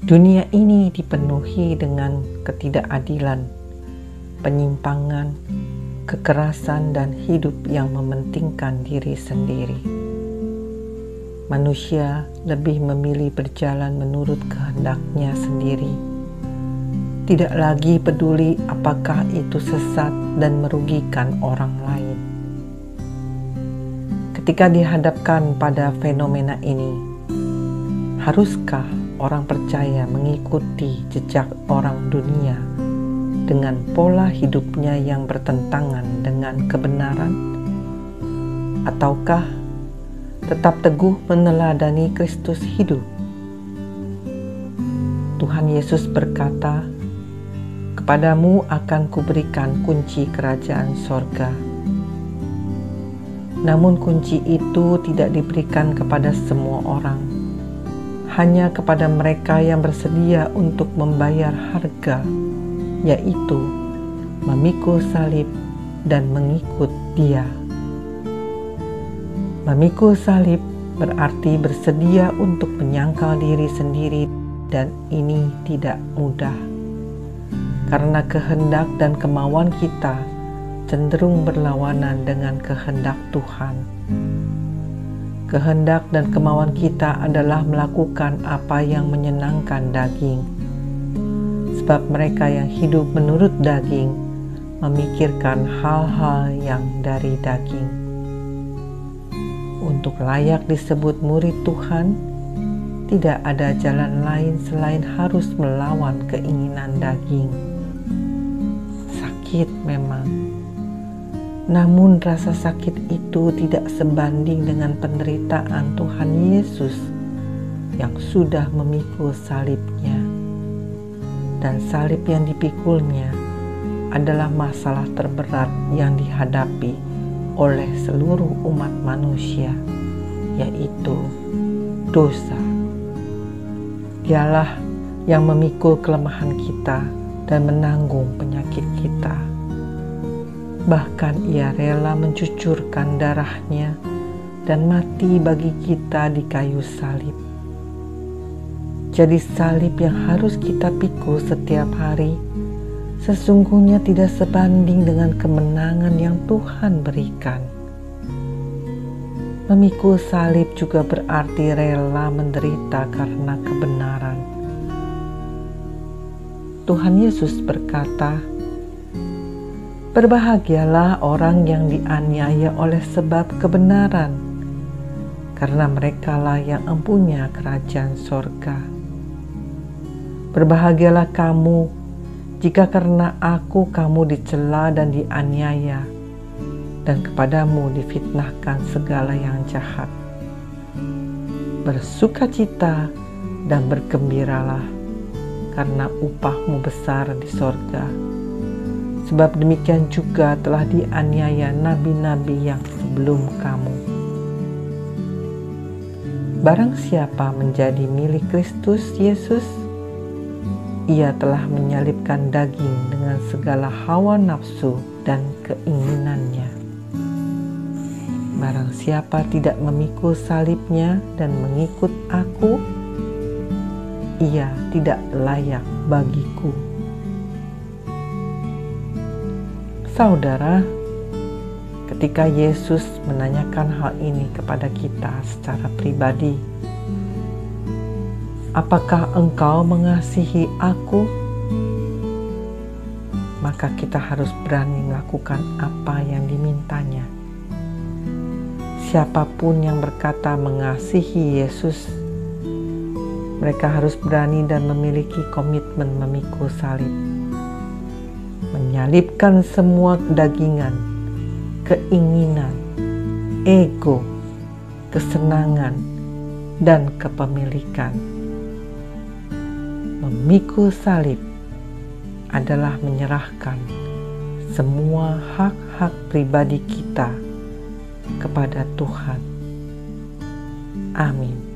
Dunia ini dipenuhi dengan ketidakadilan, penyimpangan, kekerasan, dan hidup yang mementingkan diri sendiri. Manusia lebih memilih berjalan menurut kehendaknya sendiri, tidak lagi peduli apakah itu sesat dan merugikan orang lain. Ketika dihadapkan pada fenomena ini, haruskah orang percaya mengikuti jejak orang dunia dengan pola hidupnya yang bertentangan dengan kebenaran? Ataukah tetap teguh meneladani Kristus hidup? Tuhan Yesus berkata, "Kepadamu akan kuberikan kunci kerajaan sorga." Namun kunci itu tidak diberikan kepada semua orang, hanya kepada mereka yang bersedia untuk membayar harga, yaitu memikul salib dan mengikut Dia. Memikul salib berarti bersedia untuk menyangkal diri sendiri, dan ini tidak mudah. Karena kehendak dan kemauan kita cenderung berlawanan dengan kehendak Tuhan. Kehendak dan kemauan kita adalah melakukan apa yang menyenangkan daging. Sebab mereka yang hidup menurut daging memikirkan hal-hal yang dari daging. Untuk layak disebut murid Tuhan, tidak ada jalan lain selain harus melawan keinginan daging. Sakit memang, namun rasa sakit itu tidak sebanding dengan penderitaan Tuhan Yesus yang sudah memikul salibnya. Dan salib yang dipikulnya adalah masalah terberat yang dihadapi oleh seluruh umat manusia, yaitu dosa. Dialah yang memikul kelemahan kita dan menanggung penyakit kita. Bahkan Ia rela mencucurkan darahnya dan mati bagi kita di kayu salib. Jadi salib yang harus kita pikul setiap hari sesungguhnya tidak sebanding dengan kemenangan yang Tuhan berikan. Memikul salib juga berarti rela menderita karena kebenaran. Tuhan Yesus berkata, "Berbahagialah orang yang dianiaya oleh sebab kebenaran, karena merekalah yang empunya kerajaan sorga. Berbahagialah kamu jika karena aku kamu dicela dan dianiaya, dan kepadamu difitnahkan segala yang jahat. Bersukacita dan bergembiralah, karena upahmu besar di sorga. Sebab demikian juga telah dianiaya nabi-nabi yang sebelum kamu." Barang siapa menjadi milik Kristus Yesus, Ia telah menyalibkan daging dengan segala hawa nafsu dan keinginannya. Barang siapa tidak memikul salibnya dan mengikut aku, ia tidak layak bagiku. Saudara, ketika Yesus menanyakan hal ini kepada kita secara pribadi, "Apakah engkau mengasihi aku?" Maka kita harus berani melakukan apa yang dimintanya. Siapapun yang berkata mengasihi Yesus, mereka harus berani dan memiliki komitmen memikul salib. Menyalibkan semua kedagingan, keinginan, ego, kesenangan, dan kepemilikan. Memikul salib adalah menyerahkan semua hak-hak pribadi kita kepada Tuhan. Amin.